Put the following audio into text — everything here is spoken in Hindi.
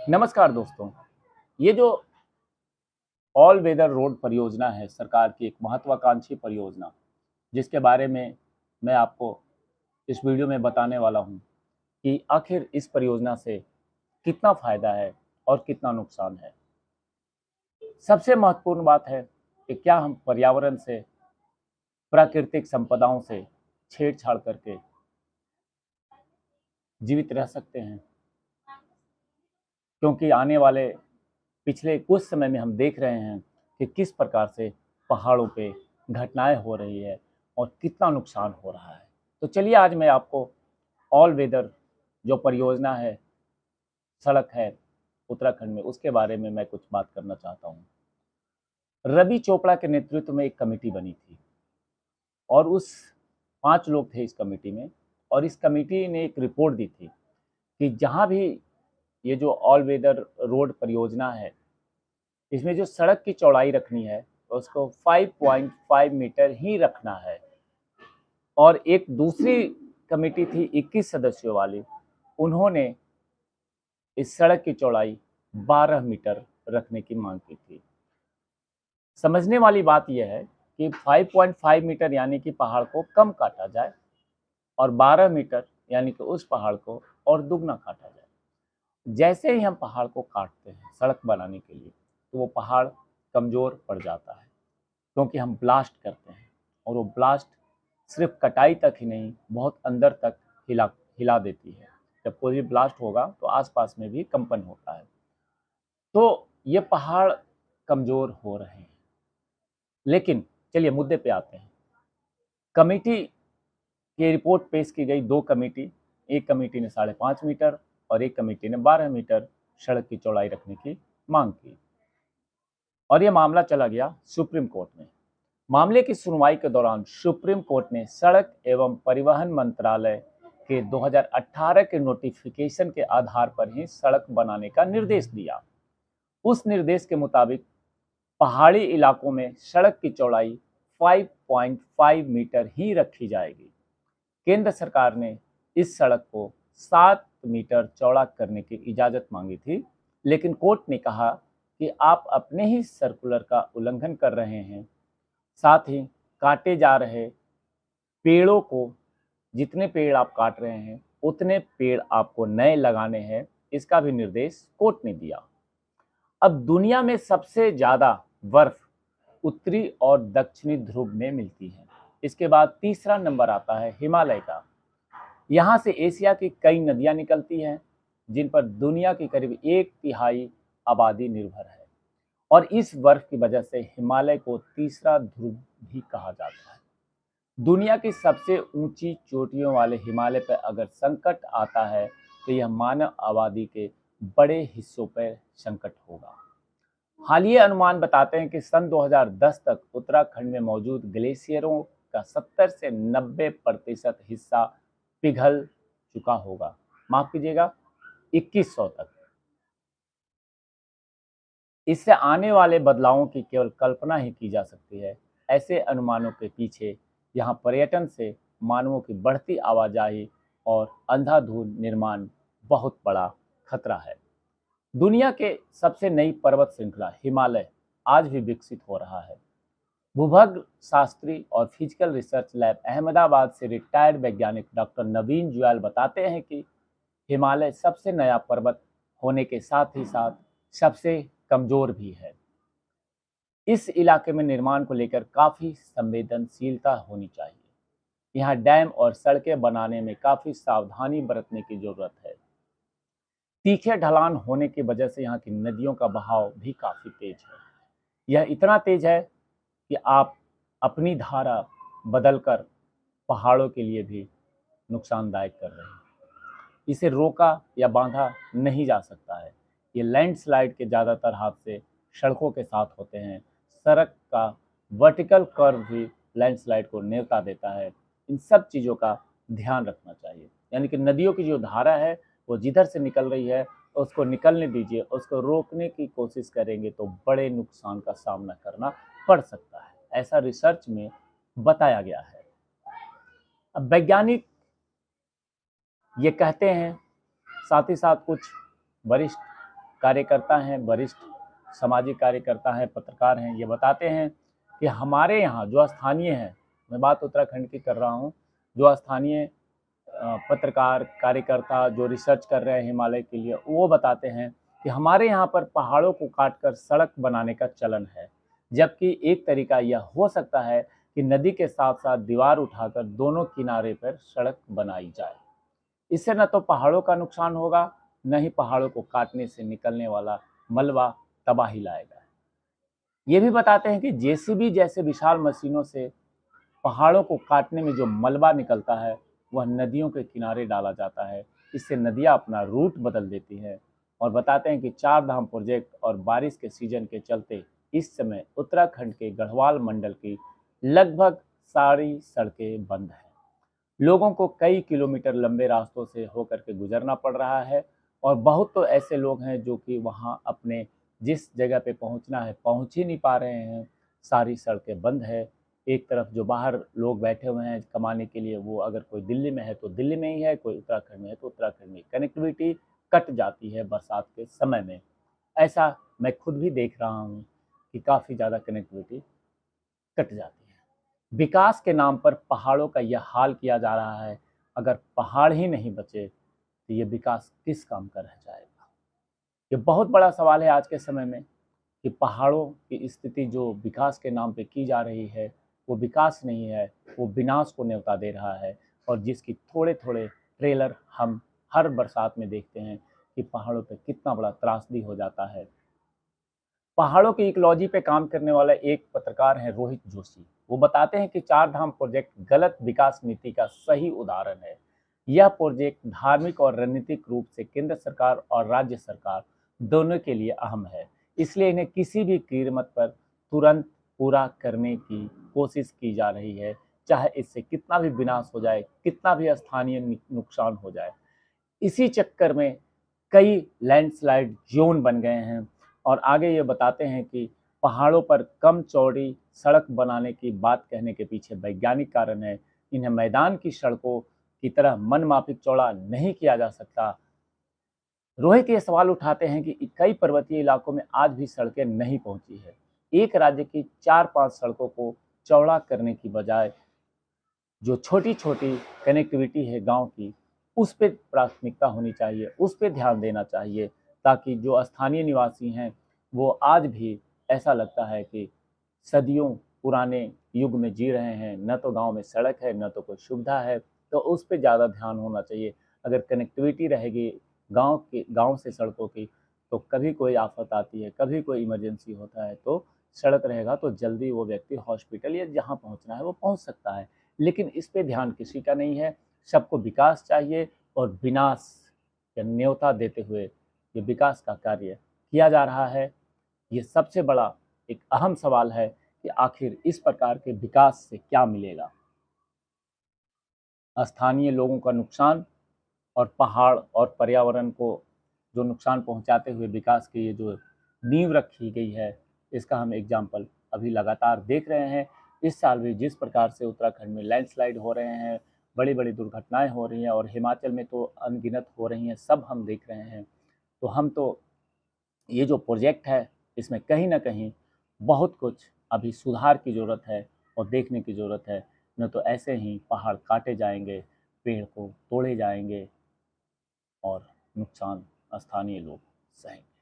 नमस्कार दोस्तों। ये जो ऑल वेदर रोड परियोजना है सरकार की एक महत्वाकांक्षी परियोजना, जिसके बारे में मैं आपको इस वीडियो में बताने वाला हूँ कि आखिर इस परियोजना से कितना फायदा है और कितना नुकसान है। सबसे महत्वपूर्ण बात है कि क्या हम पर्यावरण से, प्राकृतिक संपदाओं से छेड़छाड़ करके जीवित रह सकते हैं, क्योंकि आने वाले पिछले कुछ समय में हम देख रहे हैं कि किस प्रकार से पहाड़ों पे घटनाएं हो रही है और कितना नुकसान हो रहा है। तो चलिए आज मैं आपको ऑल वेदर जो परियोजना है, सड़क है उत्तराखंड में, उसके बारे में मैं कुछ बात करना चाहता हूँ। रवि चोपड़ा के नेतृत्व में एक कमेटी बनी थी और उस 5 लोग थे इस कमेटी में, और इस कमेटी ने एक रिपोर्ट दी थी कि जहाँ भी ये जो ऑल वेदर रोड परियोजना है, इसमें जो सड़क की चौड़ाई रखनी है उसको 5.5 मीटर ही रखना है। और एक दूसरी कमेटी थी 21 सदस्यों वाली, उन्होंने इस सड़क की चौड़ाई 12 मीटर रखने की मांग की थी। समझने वाली बात यह है कि 5.5 मीटर यानी कि पहाड़ को कम काटा जाए और 12 मीटर यानी कि उस पहाड़ को और दुगना काटा जाए। जैसे ही हम पहाड़ को काटते हैं सड़क बनाने के लिए, तो वो पहाड़ कमज़ोर पड़ जाता है, क्योंकि हम ब्लास्ट करते हैं और वो ब्लास्ट सिर्फ कटाई तक ही नहीं, बहुत अंदर तक हिला हिला देती है। जब कोई भी ब्लास्ट होगा तो आसपास में भी कंपन होता है। तो ये पहाड़ कमज़ोर हो रहे हैं। लेकिन चलिए मुद्दे पे आते हैं। कमेटी की रिपोर्ट पेश की गई, 2 कमेटी, एक कमेटी ने 5.5 मीटर और एक कमेटी ने 12 मीटर सड़क की चौड़ाई रखने की मांग की, और ये मामला चला गया सुप्रीम कोर्ट में। मामले की सुनवाई के दौरान सुप्रीम कोर्ट ने सड़क एवं परिवहन मंत्रालय के 2018 के नोटिफिकेशन के आधार पर ही सड़क बनाने का निर्देश दिया। उस निर्देश के मुताबिक पहाड़ी इलाकों में सड़क की चौड़ाई 5.5 मीटर ही रखी जाएगी। केंद्र सरकार ने इस सड़क को 7 मीटर चौड़ा करने की इजाज़त मांगी थी, लेकिन कोर्ट ने कहा कि आप अपने ही सर्कुलर का उल्लंघन कर रहे हैं। साथ ही काटे जा रहे पेड़ों को, जितने पेड़ आप काट रहे हैं उतने पेड़ आपको नए लगाने हैं, इसका भी निर्देश कोर्ट ने दिया। अब दुनिया में सबसे ज़्यादा बर्फ उत्तरी और दक्षिणी ध्रुव में मिलती है। इसके बाद तीसरा नंबर आता है हिमालय का। यहाँ से एशिया की कई नदियाँ निकलती हैं, जिन पर दुनिया की करीब 1/3 आबादी निर्भर है। और इस बर्फ की वजह से हिमालय को तीसरा ध्रुव भी कहा जाता है। दुनिया की सबसे ऊंची चोटियों वाले हिमालय पर अगर संकट आता है तो यह मानव आबादी के बड़े हिस्सों पर संकट होगा। हालिया अनुमान बताते हैं कि सन 2010 तक उत्तराखंड में मौजूद ग्लेशियरों का 70 से 90% हिस्सा पिघल चुका होगा। माफ कीजिएगा, 2100 तक। इससे आने वाले बदलावों की केवल कल्पना ही की जा सकती है। ऐसे अनुमानों के पीछे यहाँ पर्यटन से मानवों की बढ़ती आवाजाही और अंधाधुंध निर्माण बहुत बड़ा खतरा है। दुनिया के सबसे नई पर्वत श्रृंखला हिमालय आज भी विकसित हो रहा है। भूभाग शास्त्री और फिजिकल रिसर्च लैब अहमदाबाद से रिटायर्ड वैज्ञानिक डॉक्टर नवीन जुयाल बताते हैं कि हिमालय सबसे नया पर्वत होने के साथ ही साथ सबसे कमजोर भी है। इस इलाके में निर्माण को लेकर काफ़ी संवेदनशीलता होनी चाहिए। यहाँ डैम और सड़कें बनाने में काफ़ी सावधानी बरतने की ज़रूरत है। तीखे ढलान होने की वजह से यहाँ की नदियों का बहाव भी काफ़ी तेज है। यह इतना तेज है कि आप अपनी धारा बदलकर पहाड़ों के लिए भी नुकसानदायक कर रहे हैं। इसे रोका या बांधा नहीं जा सकता है। ये लैंडस्लाइड के ज़्यादातर हादसे सड़कों के साथ होते हैं। सड़क का वर्टिकल कर्व भी लैंडस्लाइड को न्योता देता है। इन सब चीज़ों का ध्यान रखना चाहिए। यानी कि नदियों की जो धारा है वो जिधर से निकल रही है उसको निकलने दीजिए। उसको रोकने की कोशिश करेंगे तो बड़े नुकसान का सामना करना पड़ सकता है, ऐसा रिसर्च में बताया गया है। अब वैज्ञानिक ये कहते हैं, साथ ही साथ कुछ वरिष्ठ कार्यकर्ता हैं, वरिष्ठ सामाजिक कार्यकर्ता हैं, पत्रकार हैं, ये बताते हैं कि हमारे यहाँ जो स्थानीय हैं, मैं बात उत्तराखंड की कर रहा हूँ, जो स्थानीय पत्रकार कार्यकर्ता जो रिसर्च कर रहे हैं हिमालय के लिए, वो बताते हैं कि हमारे यहाँ पर पहाड़ों को काटकर सड़क बनाने का चलन है। जबकि एक तरीका यह हो सकता है कि नदी के साथ साथ दीवार उठाकर दोनों किनारे पर सड़क बनाई जाए। इससे न तो पहाड़ों का नुकसान होगा, न ही पहाड़ों को काटने से निकलने वाला मलबा तबाही लाएगा। ये भी बताते हैं कि जेसीबी जैसे विशाल मशीनों से पहाड़ों को काटने में जो मलबा निकलता है वह नदियों के किनारे डाला जाता है। इससे नदियां अपना रूट बदल देती हैं। और बताते हैं कि चार धाम प्रोजेक्ट और बारिश के सीजन के चलते इस समय उत्तराखंड के गढ़वाल मंडल की लगभग सारी सड़कें बंद हैं। लोगों को कई किलोमीटर लंबे रास्तों से होकर के गुजरना पड़ रहा है और बहुत तो ऐसे लोग हैं जो कि वहाँ अपने जिस जगह पे पहुँचना है पहुँच ही नहीं पा रहे हैं। सारी सड़कें बंद है। एक तरफ जो बाहर लोग बैठे हुए हैं कमाने के लिए, वो अगर कोई दिल्ली में है तो दिल्ली में ही है, कोई उत्तराखंड में है तो उत्तराखंड में। कनेक्टिविटी कट जाती है बरसात के समय में। ऐसा मैं खुद भी देख रहा हूँ कि काफ़ी ज़्यादा कनेक्टिविटी कट जाती है। विकास के नाम पर पहाड़ों का यह हाल किया जा रहा है। अगर पहाड़ ही नहीं बचे तो ये विकास किस काम का रह जाएगा? ये बहुत बड़ा सवाल है आज के समय में कि पहाड़ों की स्थिति जो विकास के नाम पे की जा रही है वो विकास नहीं है, वो विनाश को न्योता दे रहा है। और जिसकी थोड़े थोड़े ट्रेलर हम हर बरसात में देखते हैं कि पहाड़ों पे कितना बड़ा त्रासदी हो जाता है। पहाड़ों की इकोलॉजी पे काम करने वाला एक पत्रकार है रोहित जोशी। वो बताते हैं कि चार धाम प्रोजेक्ट गलत विकास नीति का सही उदाहरण है। यह प्रोजेक्ट धार्मिक और रणनीतिक रूप से केंद्र सरकार और राज्य सरकार दोनों के लिए अहम है। इसलिए इन्हें किसी भी कीमत पर तुरंत पूरा करने की कोशिश की जा रही है, चाहे इससे कितना भी विनाश हो जाए, कितना भी स्थानीय नुकसान हो जाए। इसी चक्कर में कई लैंडस्लाइड जोन बन गए हैं। और आगे ये बताते हैं कि पहाड़ों पर कम चौड़ी सड़क बनाने की बात कहने के पीछे वैज्ञानिक कारण है। इन्हें मैदान की सड़कों की तरह मनमाफिक चौड़ा नहीं किया जा सकता। रोहित ये सवाल उठाते हैं कि कई पर्वतीय इलाकों में आज भी सड़कें नहीं पहुंची है। एक राज्य की 4-5 सड़कों को चौड़ा करने की बजाय जो छोटी छोटी कनेक्टिविटी है गांव की, उस पर प्राथमिकता होनी चाहिए, उस पर ध्यान देना चाहिए, ताकि जो स्थानीय निवासी हैं वो आज भी ऐसा लगता है कि सदियों पुराने युग में जी रहे हैं। न तो गांव में सड़क है, न तो कोई सुविधा है, तो उस पर ज़्यादा ध्यान होना चाहिए। अगर कनेक्टिविटी रहेगी गांव से सड़कों की, तो कभी कोई आफत आती है, कभी कोई इमरजेंसी होता है, तो सड़क रहेगा तो जल्दी वो व्यक्ति हॉस्पिटल या जहाँ पहुँचना है वो पहुँच सकता है। लेकिन इस पे ध्यान किसी का नहीं है। सबको विकास चाहिए और विनाश या न्योता देते हुए ये विकास का कार्य किया जा रहा है। ये सबसे बड़ा एक अहम सवाल है कि आखिर इस प्रकार के विकास से क्या मिलेगा? स्थानीय लोगों का नुकसान और पहाड़ और पर्यावरण को जो नुकसान पहुंचाते हुए विकास की ये जो नींव रखी गई है, इसका हम एग्जाम्पल अभी लगातार देख रहे हैं। इस साल भी जिस प्रकार से उत्तराखंड में लैंडस्लाइड हो रहे हैं, बड़ी बड़ी दुर्घटनाएं हो रही हैं और हिमाचल में तो अनगिनत हो रही हैं, सब हम देख रहे हैं। तो हम तो ये जो प्रोजेक्ट है इसमें कहीं ना कहीं बहुत कुछ अभी सुधार की ज़रूरत है और देखने की ज़रूरत है। न तो ऐसे ही पहाड़ काटे जाएंगे, पेड़ को तोड़े जाएंगे और नुकसान स्थानीय लोग सहेंगे।